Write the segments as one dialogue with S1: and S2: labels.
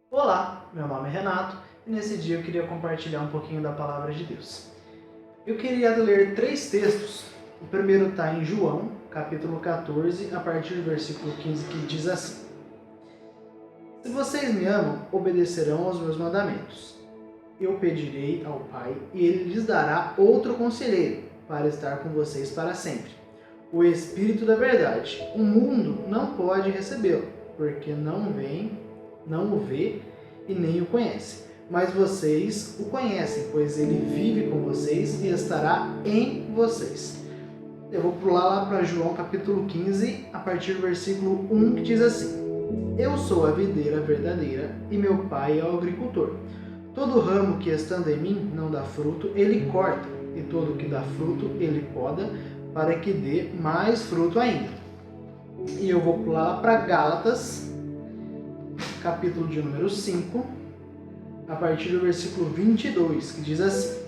S1: Olá, meu nome é Renato e nesse dia eu queria compartilhar um pouquinho da Palavra de Deus. Eu queria ler 3 textos. O primeiro está em João, capítulo 14, a partir do versículo 15, que diz assim: Se vocês me amam, obedecerão aos meus mandamentos. Eu pedirei ao Pai e ele lhes dará outro conselheiro para estar com vocês para sempre. O Espírito da Verdade. O mundo não pode recebê-lo, porque não o vê e nem o conhece. Mas vocês o conhecem, pois ele vive com vocês e estará em vocês. Eu vou pular lá para João capítulo 15, a partir do versículo 1, que diz assim: Eu sou a videira verdadeira e meu pai é o agricultor. Todo ramo que estando em mim não dá fruto, ele corta, e todo que dá fruto, ele poda, para que dê mais fruto ainda. E eu vou pular para Gálatas, capítulo de número 5, a partir do versículo 22, que diz assim: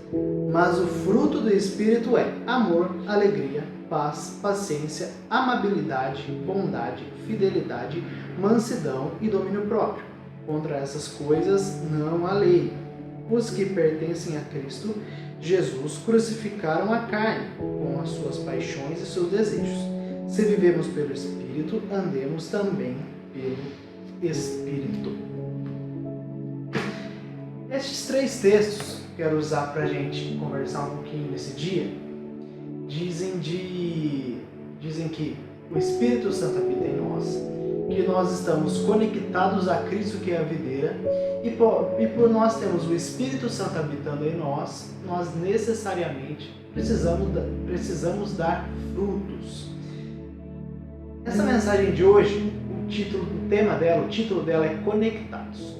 S1: Mas o fruto do Espírito é amor, alegria, paz, paciência, amabilidade, bondade, fidelidade, mansidão e domínio próprio. Contra essas coisas não há lei. Os que pertencem a Cristo Jesus crucificaram a carne, com as suas paixões e seus desejos. Se vivemos pelo Espírito, andemos também pelo Espírito. Estes 3 textos que quero usar para a gente conversar um pouquinho nesse dia dizem que o Espírito Santo habita em nós, que nós estamos conectados a Cristo, que é a videira, e por nós termos o Espírito Santo habitando em nós, nós necessariamente precisamos dar frutos. Essa mensagem de hoje, o título dela é Conectados.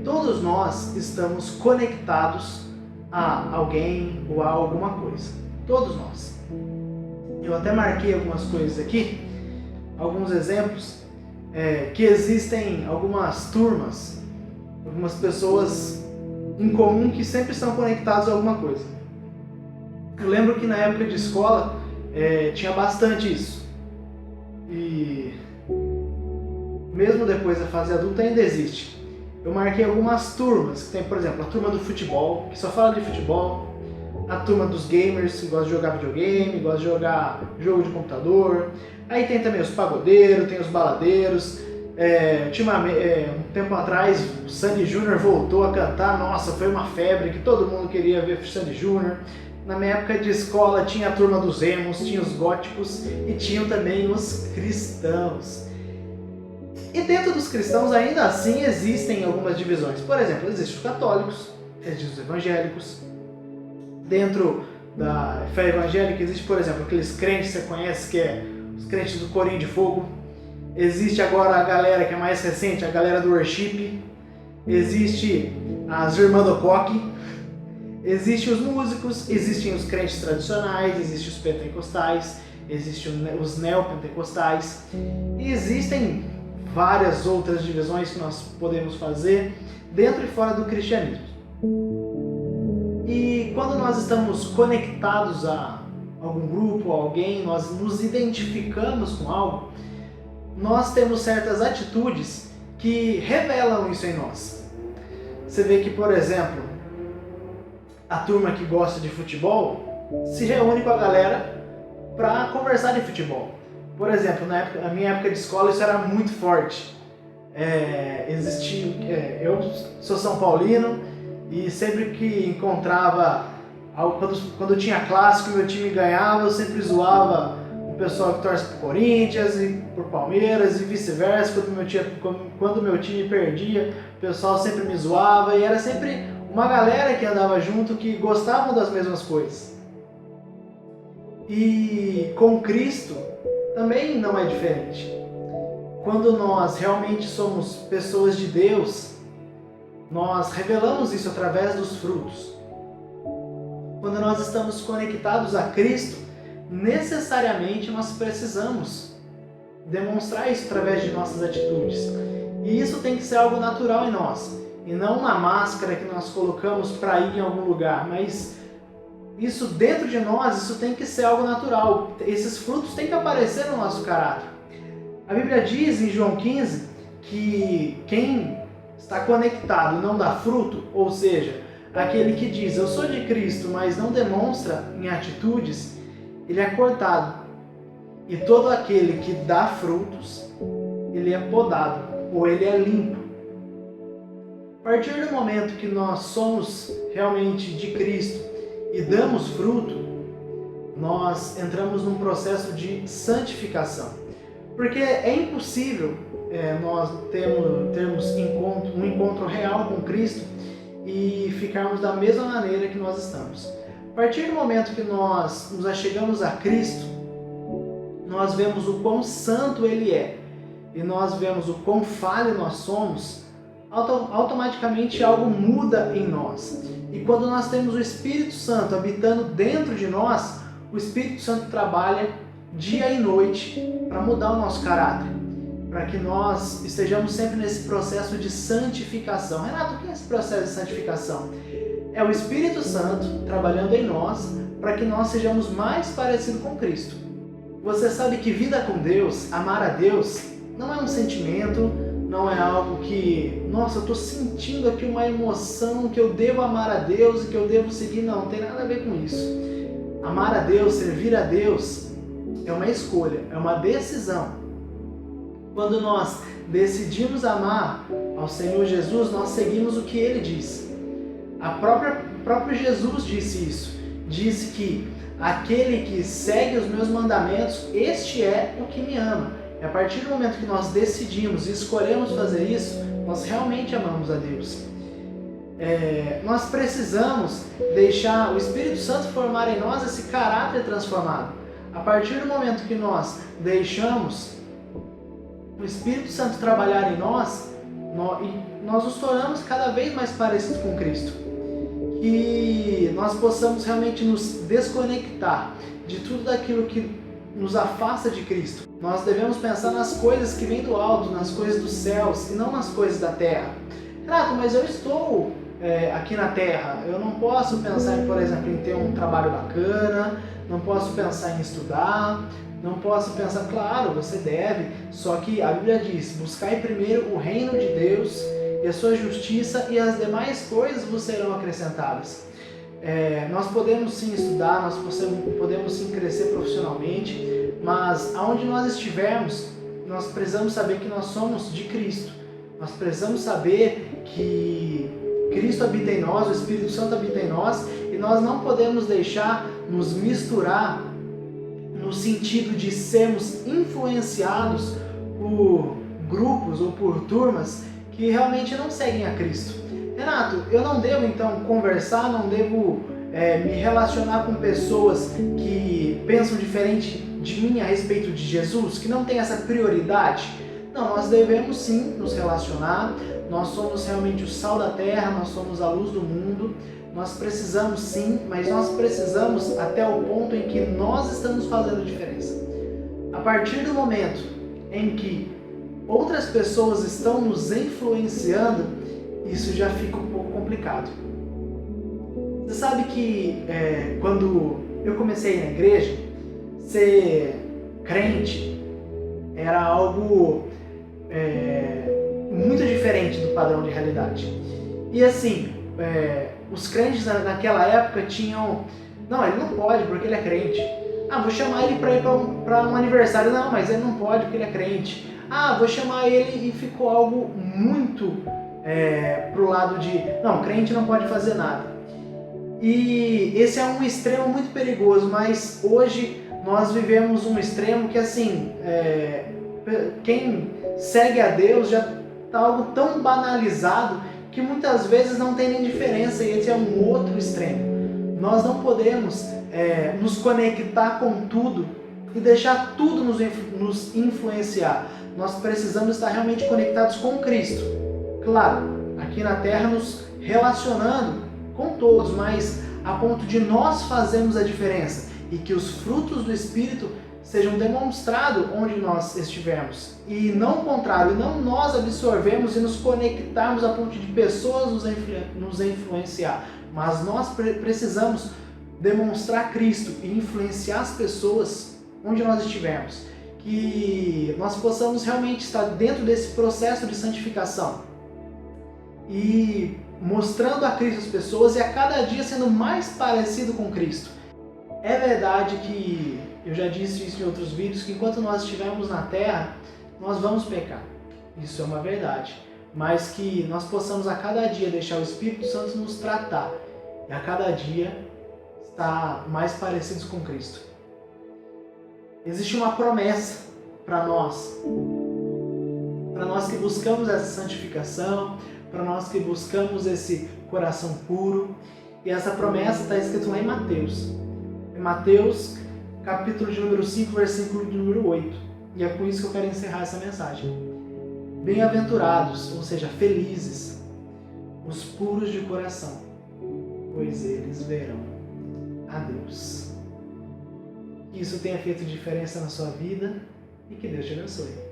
S1: Todos nós estamos conectados a alguém ou a alguma coisa. Todos nós. Eu até marquei algumas coisas aqui, alguns exemplos, que existem algumas turmas, algumas pessoas em comum que sempre estão conectados a alguma coisa. Eu lembro que na época de escola tinha bastante isso. E mesmo depois da fase adulta ainda existe. Eu marquei algumas turmas, que tem, por exemplo, a turma do futebol, que só fala de futebol, a turma dos gamers, que gosta de jogar videogame, gosta de jogar jogo de computador. Aí tem também os pagodeiros, tem os baladeiros. Um tempo atrás, o Sandy Júnior voltou a cantar. Nossa, foi uma febre que todo mundo queria ver o Sandy Júnior. Na minha época de escola tinha a turma dos emos, tinha os góticos e tinham também os cristãos. E dentro dos cristãos ainda assim existem algumas divisões. Por exemplo, existem os católicos, existem os evangélicos. Dentro da fé evangélica existe, por exemplo, aqueles crentes que você conhece, que é os crentes do Corinho de Fogo. Existe agora a galera que é mais recente, a galera do worship. Existe as irmãs do coque. Existem os músicos, existem os crentes tradicionais, existem os pentecostais, existem os neopentecostais. E existem várias outras divisões que nós podemos fazer dentro e fora do cristianismo. E quando nós estamos conectados a algum grupo, a alguém, nós nos identificamos com algo, nós temos certas atitudes que revelam isso em nós. Você vê que, por exemplo, a turma que gosta de futebol se reúne com a galera para conversar de futebol. Por exemplo, na minha época de escola isso era muito forte. Eu sou São Paulino e sempre que encontrava, quando tinha clássico e meu time ganhava, eu sempre zoava o pessoal que torce pro Corinthians e pro Palmeiras e vice-versa. Quando meu time perdia, o pessoal sempre me zoava e era sempre uma galera que andava junto que gostavam das mesmas coisas. E com Cristo também não é diferente. Quando nós realmente somos pessoas de Deus, nós revelamos isso através dos frutos. Quando nós estamos conectados a Cristo, necessariamente nós precisamos demonstrar isso através de nossas atitudes. E isso tem que ser algo natural em nós, e não uma máscara que nós colocamos para ir em algum lugar, mas isso dentro de nós, isso tem que ser algo natural. Esses frutos têm que aparecer no nosso caráter. A Bíblia diz em João 15 que quem está conectado e não dá fruto, ou seja, aquele que diz eu sou de Cristo, mas não demonstra em atitudes, ele é cortado. E todo aquele que dá frutos, ele é podado, ou ele é limpo. A partir do momento que nós somos realmente de Cristo e damos fruto, nós entramos num processo de santificação. Porque é impossível nós termos um encontro real com Cristo e ficarmos da mesma maneira que nós estamos. A partir do momento que nós nos achegamos a Cristo, nós vemos o quão santo Ele é e nós vemos o quão falho nós somos, automaticamente algo muda em nós. E quando nós temos o Espírito Santo habitando dentro de nós, o Espírito Santo trabalha dia e noite para mudar o nosso caráter, para que nós estejamos sempre nesse processo de santificação. Renato, o que é esse processo de santificação? É o Espírito Santo trabalhando em nós para que nós sejamos mais parecidos com Cristo. Você sabe que vida com Deus, amar a Deus, não é um sentimento, não é algo que, nossa, eu estou sentindo aqui uma emoção que eu devo amar a Deus e que eu devo seguir. Não tem nada a ver com isso. Amar a Deus, servir a Deus, é uma escolha, é uma decisão. Quando nós decidimos amar ao Senhor Jesus, nós seguimos o que Ele diz. O próprio Jesus disse isso. Disse que aquele que segue os meus mandamentos, este é o que me ama. E a partir do momento que nós decidimos e escolhemos fazer isso, nós realmente amamos a Deus. Nós precisamos deixar o Espírito Santo formar em nós esse caráter transformado. A partir do momento que nós deixamos o Espírito Santo trabalhar em nós, nós nos tornamos cada vez mais parecidos com Cristo. E nós possamos realmente nos desconectar de tudo daquilo que nos afasta de Cristo. Nós devemos pensar nas coisas que vêm do alto, nas coisas dos céus e não nas coisas da terra. Renato, mas eu estou aqui na terra, eu não posso pensar, por exemplo, em ter um trabalho bacana, não posso pensar em estudar, não posso pensar, claro, você deve, só que a Bíblia diz, buscai primeiro o reino de Deus e a sua justiça e as demais coisas vos serão acrescentadas. Nós podemos sim estudar, nós podemos sim crescer profissionalmente, mas aonde nós estivermos, nós precisamos saber que nós somos de Cristo. Nós precisamos saber que Cristo habita em nós, o Espírito Santo habita em nós, e nós não podemos deixar nos misturar no sentido de sermos influenciados por grupos ou por turmas que realmente não seguem a Cristo. Renato, eu não devo então conversar, não devo me relacionar com pessoas que pensam diferente de mim a respeito de Jesus, que não têm essa prioridade? Não, nós devemos sim nos relacionar, nós somos realmente o sal da terra, nós somos a luz do mundo, nós precisamos sim, mas nós precisamos até o ponto em que nós estamos fazendo diferença. A partir do momento em que outras pessoas estão nos influenciando, isso já fica um pouco complicado. Você sabe que quando eu comecei na igreja, ser crente era algo muito diferente do padrão de realidade. E assim, os crentes naquela época tinham, não, ele não pode porque ele é crente. Vou chamar ele para ir para um aniversário. Não, mas ele não pode porque ele é crente. Vou chamar ele, e ficou algo muito pro lado de, não, crente não pode fazer nada. E esse é um extremo muito perigoso, mas hoje nós vivemos um extremo que assim, quem segue a Deus já está algo tão banalizado que muitas vezes não tem nem diferença, e esse é um outro extremo. Nós não podemos nos conectar com tudo e deixar tudo nos influenciar. Nós precisamos estar realmente conectados com Cristo. Claro, aqui na Terra nos relacionando com todos, mas a ponto de nós fazermos a diferença e que os frutos do Espírito sejam demonstrados onde nós estivermos. E não o contrário, não nós absorvemos e nos conectarmos a ponto de pessoas nos influenciar, mas nós precisamos demonstrar Cristo e influenciar as pessoas onde nós estivermos. Que nós possamos realmente estar dentro desse processo de santificação. e mostrando a Cristo às pessoas e a cada dia sendo mais parecido com Cristo. É verdade que, eu já disse isso em outros vídeos, que enquanto nós estivermos na Terra, nós vamos pecar. Isso é uma verdade. Mas que nós possamos a cada dia deixar o Espírito Santo nos tratar e a cada dia estar mais parecidos com Cristo. Existe uma promessa para nós que buscamos essa santificação, para nós que buscamos esse coração puro. E essa promessa está escrita lá em Mateus. Em Mateus, capítulo de número 5, versículo de número 8. E é com isso que eu quero encerrar essa mensagem. Bem-aventurados, ou seja, felizes, os puros de coração, pois eles verão a Deus. Que isso tenha feito diferença na sua vida e que Deus te abençoe.